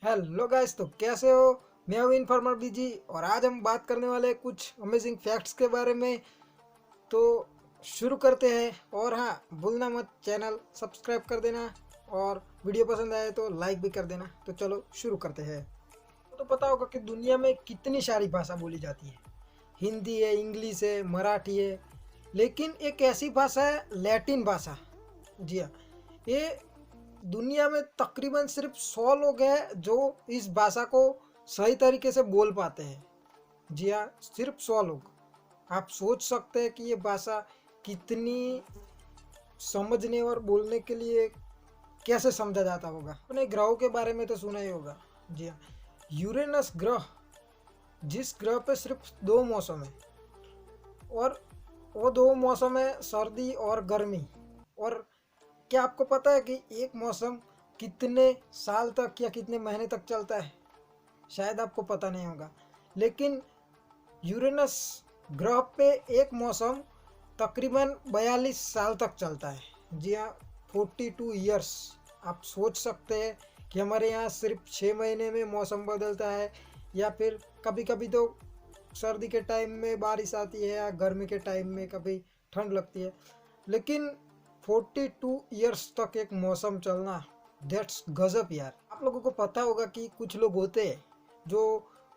Hello guys, तो कैसे हो। मैं हूँ इन्फॉर्मर बीजी और आज हम बात करने वाले हैं कुछ अमेजिंग फैक्ट्स के बारे में। तो शुरू करते हैं। और हाँ, भूलना मत चैनल सब्सक्राइब कर देना और वीडियो पसंद आए तो लाइक भी कर देना। तो चलो शुरू करते हैं। तो पता होगा कि दुनिया में कितनी सारी भाषा बोली जाती है। हिंदी है, इंग्लिश है, मराठी है, लेकिन एक ऐसी भाषा है लैटिन भाषा। जी हाँ, ये दुनिया में तकरीबन सिर्फ 100 लोग हैं जो इस भाषा को सही तरीके से बोल पाते हैं। जी हाँ, सिर्फ 100 लोग। आप सोच सकते हैं कि ये भाषा कितनी समझने और बोलने के लिए कैसे समझा जाता होगा। अपने ग्रहों के बारे में तो सुना ही होगा। जी हाँ, यूरेनस ग्रह, जिस ग्रह पे सिर्फ 2 मौसम है, और वो 2 मौसम है सर्दी और गर्मी। और क्या आपको पता है कि एक मौसम कितने साल तक या कितने महीने तक चलता है? शायद आपको पता नहीं होगा, लेकिन यूरेनस ग्रह पे एक मौसम तकरीबन 42 साल तक चलता है। जी हाँ, 42 ईयर्स। आप सोच सकते हैं कि हमारे यहाँ सिर्फ 6 महीने में मौसम बदलता है, या फिर कभी कभी तो सर्दी के टाइम में बारिश आती है या गर्मी के टाइम में कभी ठंड लगती है। लेकिन 42 ईयर्स तक एक मौसम चलना, दैट्स गजब यार। आप लोगों को पता होगा कि कुछ लोग होते हैं जो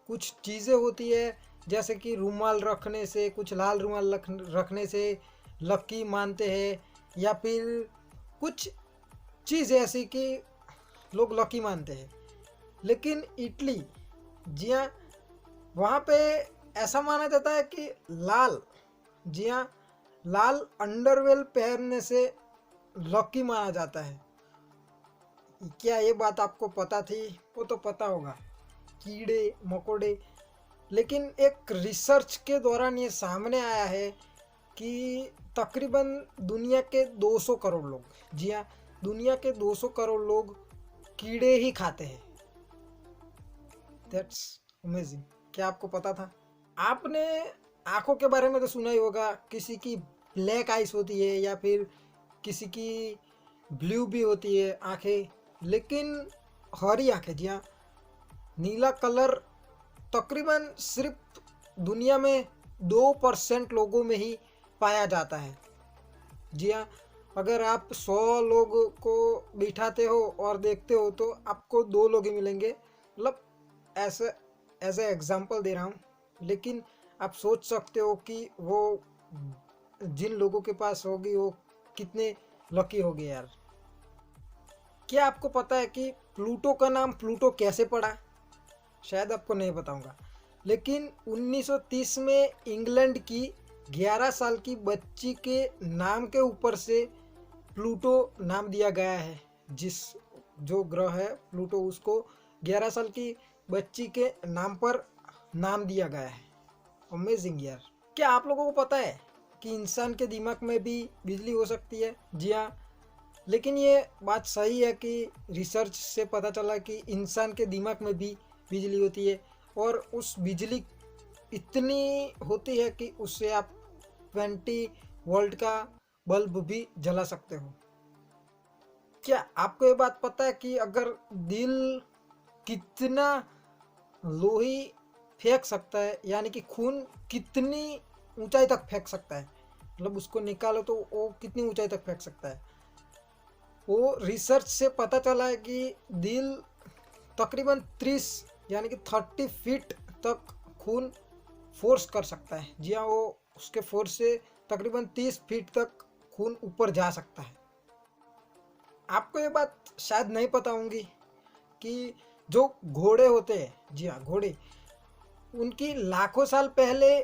कुछ चीज़ें होती है, जैसे कि रुमाल रखने से, कुछ लाल रुमाल रखने से लकी मानते हैं, या फिर कुछ चीज़ ऐसी कि लोग लकी मानते हैं। लेकिन इटली, जी हाँ, वहाँ पे ऐसा माना जाता है कि लाल, जी हाँ, लाल अंडरवेल पहनने से लकी माना जाता है। क्या ये बात आपको पता थी? वो तो पता होगा, कीड़े मकोड़े। लेकिन एक रिसर्च के दौरान ये सामने आया है कि तकरीबन दुनिया के 200 करोड़ लोग, जी हाँ, दुनिया के 200 करोड़ लोग कीड़े ही खाते हैं। That's amazing. क्या आपको पता था? आपने आँखों के बारे में तो सुना ही होगा, किसी की ब्लैक आइस होती है या फिर किसी की ब्लू भी होती है आँखें, लेकिन हरी आँखें, जी हाँ, नीला कलर तकरीबन सिर्फ दुनिया में 2% लोगों में ही पाया जाता है। जी हाँ, अगर आप 100 लोगों को बिठाते हो और देखते हो तो आपको 2 लोग ही मिलेंगे। मतलब ऐसे एज ए एग्जाम्पल दे रहा हूँ, लेकिन आप सोच सकते हो कि वो जिन लोगों के पास होगी वो कितने लकी होंगे यार। क्या आपको पता है कि प्लूटो का नाम प्लूटो कैसे पड़ा? शायद आपको नहीं बताऊंगा, लेकिन 1930 में इंग्लैंड की 11 साल की बच्ची के नाम के ऊपर से प्लूटो नाम दिया गया है। जिस जो ग्रह है प्लूटो, उसको 11 साल की बच्ची के नाम पर नाम दिया गया है। अमेजिंग यार। क्या आप लोगों को पता है कि इंसान के दिमाग में भी बिजली हो सकती है? जी हाँ, लेकिन ये बात सही है कि रिसर्च से पता चला कि इंसान के दिमाग में भी बिजली होती है, और उस बिजली इतनी होती है कि उससे आप 20 वोल्ट का बल्ब भी जला सकते हो। क्या आपको ये बात पता है कि अगर दिल कितना लोही फेंक सकता है, यानी कि खून कितनी ऊंचाई तक फेंक सकता है, मतलब उसको निकालो तो वो कितनी ऊंचाई तक फेंक सकता है? वो रिसर्च से पता चला है कि दिल तकरीबन 30 यानी कि 30 फीट तक खून फोर्स कर सकता है। जी हाँ, वो उसके फोर्स से तकरीबन 30 फीट तक खून ऊपर जा सकता है। आपको ये बात शायद नहीं पता होंगी कि जो घोड़े होते हैं, जी हाँ, घोड़े, उनकी लाखों साल पहले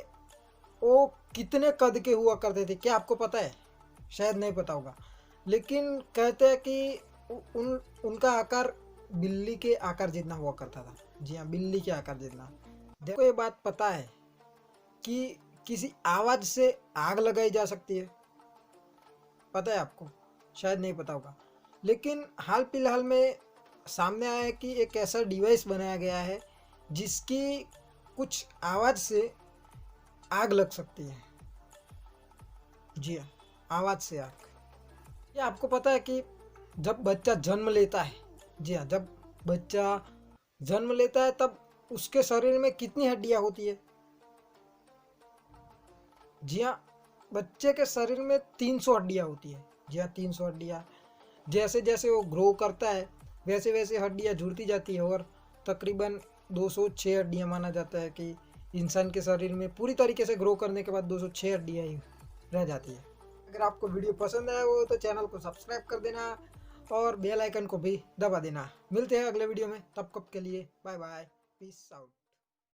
वो कितने कद के हुआ करते थे? क्या आपको पता है? शायद नहीं पता होगा, लेकिन कहते हैं कि उन उनका आकार बिल्ली के आकार जितना हुआ करता था। जी हाँ, बिल्ली के आकार जितना। देखो, ये बात पता है कि किसी आवाज़ से आग लगाई जा सकती है? पता है आपको? शायद नहीं पता होगा, लेकिन हाल फिलहाल में सामने आया है कि एक ऐसा डिवाइस बनाया गया है जिसकी कुछ आवाज़ से आग लग सकती है। जी हाँ, आवाज़ से आग। क्या आपको पता है कि जब बच्चा जन्म लेता है, जी हाँ, जब बच्चा जन्म लेता है तब उसके शरीर में कितनी हड्डियां होती है? जी हाँ, बच्चे के शरीर में 300 हड्डियां होती है। जी हाँ, 300 हड्डियां। जैसे जैसे वो ग्रो करता है वैसे वैसे हड्डियां जुड़ती जाती है और तकरीबन 206 हड्डियां माना जाता है कि इंसान के शरीर में पूरी तरीके से ग्रो करने के बाद 206 हड्डियां ही रह जाती है। अगर आपको वीडियो पसंद आया हो तो चैनल को सब्सक्राइब कर देना और बेल आइकन को भी दबा देना। मिलते हैं अगले वीडियो में, तब कब के लिए बाय बाय, पीस आउट।